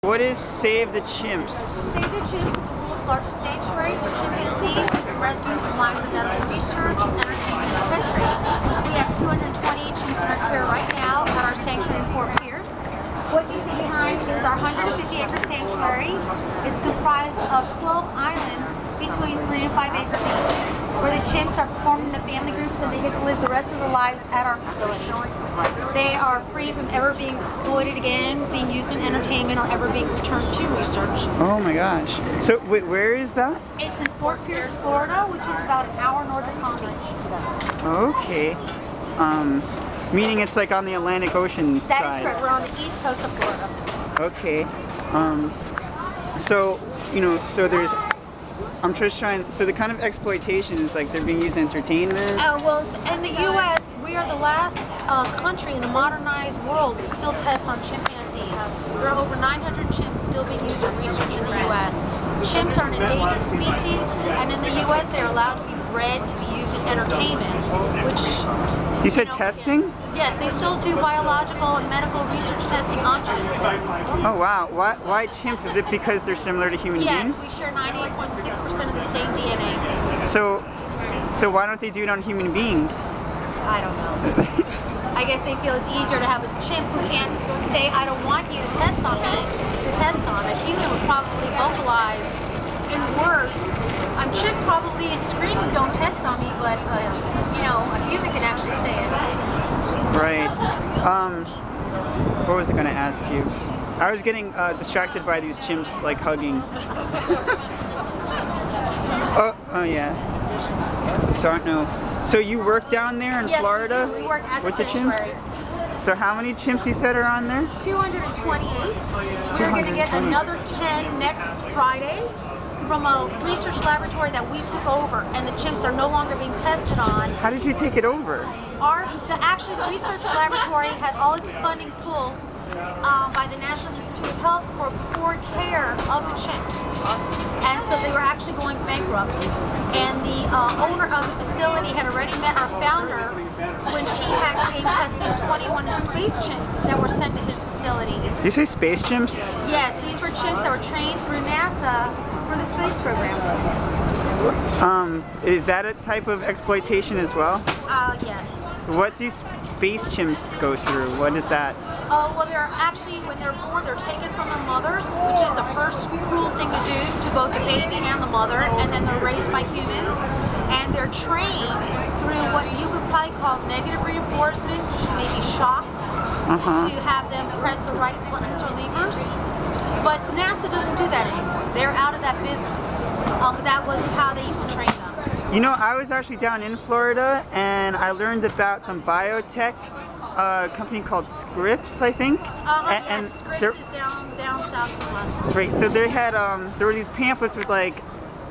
What is Save the Chimps? Save the Chimps is the world's largest sanctuary for chimpanzees rescued from lives of medical research, entertainment, and adventure. We have 220 chimps in our care right now at our sanctuary in Fort Pierce. What you see behind is our 150-acre sanctuary. It's comprised of 12 islands between 3 and 5 acres each, where the chimps are formed into family groups and they get to live the rest of their lives at our facility. They are free from ever being exploited again, being used in entertainment, or ever being returned to research. Oh my gosh. So wait, where is that? It's in Fort Pierce, Florida, which is about an hour north of Palm Beach. Okay. Meaning it's like on the Atlantic Ocean side. That is correct. We're on the east coast of Florida. Okay. So, you know, so there's, I'm just trying, so the kind of exploitation is like they're being used in entertainment? Well, in the U.S., we are the last country in the modernized world to still test on chimpanzees. There are over 900 chimps still being used in research in the U.S. Chimps are an endangered species, and in the U.S. they are allowed to be bred to be used in entertainment, which... You said testing? Yes, they still do biological and medical research testing on chimps. Oh wow, why chimps? Is it because they're similar to human beings? Yes, we share 98.6% of the same DNA. So why don't they do it on human beings? I don't know. I guess they feel it's easier to have a chimp who can't say, I don't want you to test on me, to test on. A human would probably vocalize in words. A chimp probably is screaming, don't test on me, but you know, a human can actually say it. Right. What was I going to ask you? I was getting distracted by these chimps like hugging. oh yeah. So I don't know. So you work down there in Florida we work at with the chimps? So how many chimps you said are on there? 228. We're going to get another 10 next Friday from a research laboratory that we took over, and the chimps are no longer being tested on. How did you take it over? Actually, the research laboratory had all its funding pulled by the National Institute of Health for poor care of the chimps. And so they were actually going bankrupt. And the owner of the facility had already met our founder when she had gained custody of 21 space chimps that were sent to his facility. Did you say space chimps? Yes, these were chimps that were trained through NASA for the space program. Is that a type of exploitation as well? Yes. What do space chimps go through? What is that? Oh, well, they're actually, when they're born, they're taken from their mothers, which is the first cruel thing to do to both the baby and the mother, and then they're raised by humans, and they're trained through what you could probably call negative reinforcement, which may be shocks, to have them press the right buttons or levers. But NASA doesn't do that anymore. They're out of that business. That wasn't how they used to train them. You know, I was actually down in Florida and I learned about some biotech company called Scripps, I think. Yes, Scripps is down south from us. Right, so they had, there were these pamphlets with like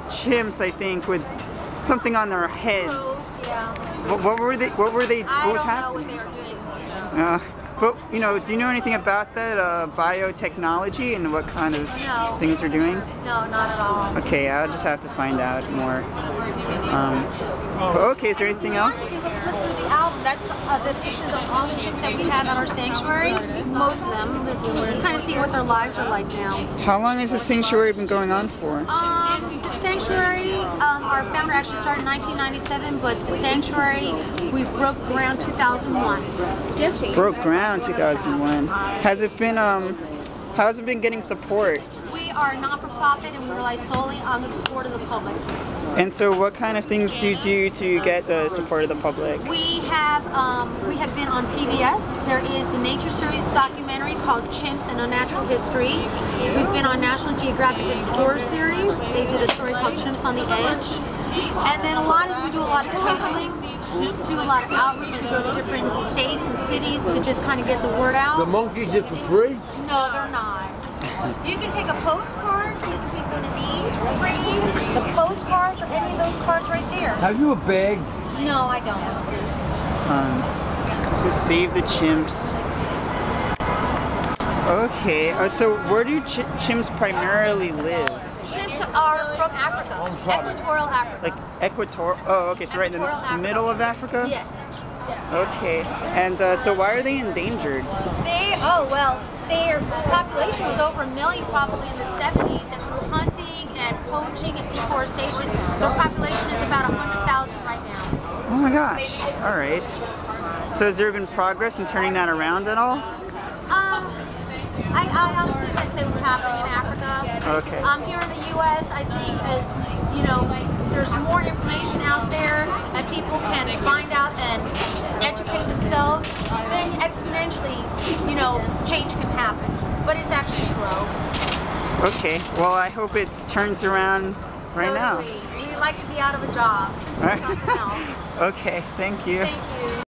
chimps, I think, with something on their heads. Probes, yeah. What was happening? I don't know what they were doing. But, you know, do you know anything about that, biotechnology and what kind of things they're doing? No, not at all. Okay, I'll just have to find out more. Okay, is there anything else? You can look through the album. That's the pictures of all the chimps that we have at our sanctuary. Most of them. You kind of see what their lives are like now. How long has the sanctuary been going on for? The sanctuary, our founder actually started in 1997, but the sanctuary, we broke ground 2001. Broke ground 2001. Has it been, how has it been getting support? We are not-for-profit and we rely solely on the support of the public. And so what kind of things do you do to get the support of the public? We have been on PBS. There is a Nature Series documentary called Chimps and Unnatural History. We've been on National Geographic Explorer Series. They did a story called Chimps on the Edge. And then we do a lot of tabling. We do a lot of outreach. We go to different states and cities to just kind of get the word out. The monkeys are for free? No, they're not. You can take a postcard, you can take one of these for free. The postcards or any of those cards right there. Have you a bag? No, I don't. This is Save the Chimps. Okay, so where do chimps primarily live? Chimps are from Africa, equatorial Africa. Like equatorial? Oh, okay, so right in the middle of Africa? Yes. Okay, and so why are they endangered? Well, their population was over 1 million probably in the 70s, and through hunting and poaching and deforestation, their population is about 100,000 right now. Oh my gosh. All right. So has there been progress in turning that around at all? I honestly can't say what's happening in Africa. Okay. Here in the U.S., I think as you know, there's more information out there and people can find out and educate themselves, then exponentially, you know, change can happen. But it's actually slow. Okay. Well, I hope it turns around right now. We'd like to be out of a job. All right. Something else. Okay. Thank you. Thank you.